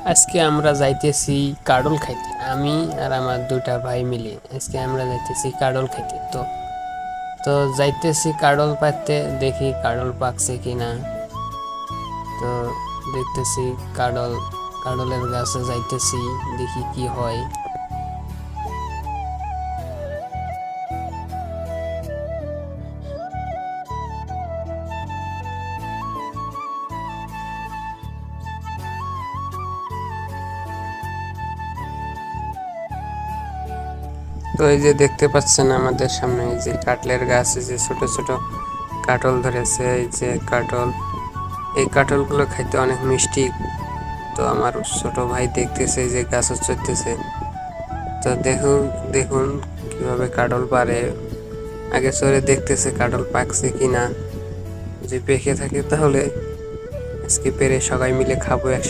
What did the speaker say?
আজকে আমরা যাইতেছি কাডল খাইতে। আমি আর আমার দুটা ভাই মিলে আজকে আমরা যাইতেছি কাডল খাইতে। তো যাইতেছি কাডল পাইতে, দেখি কাডল পাকছে কিনা। তো দেখতেছি কাডলের গাছে যাইতেছি, দেখি কি হয়। তো এই যে দেখতে পাচ্ছেন আমাদের সামনে এই যে কাটলের গাছ, এই যে ছোট ছোট কাটল ধরেছে। এই যে কাটল, এই কাটলগুলো খাইতে অনেক মিষ্টি। তো আমার ছোট ভাই দেখতেছে এই যে গাছ চড়তেছে। তো দেখুন দেখুন কিভাবে কাটল পারে, আগে চড়ে দেখতেছে কাটল পাকছে কিনা। যদি পেকে থাকে তাহলে আজকে পেরে সবাই মিলে খাবো একসাথে।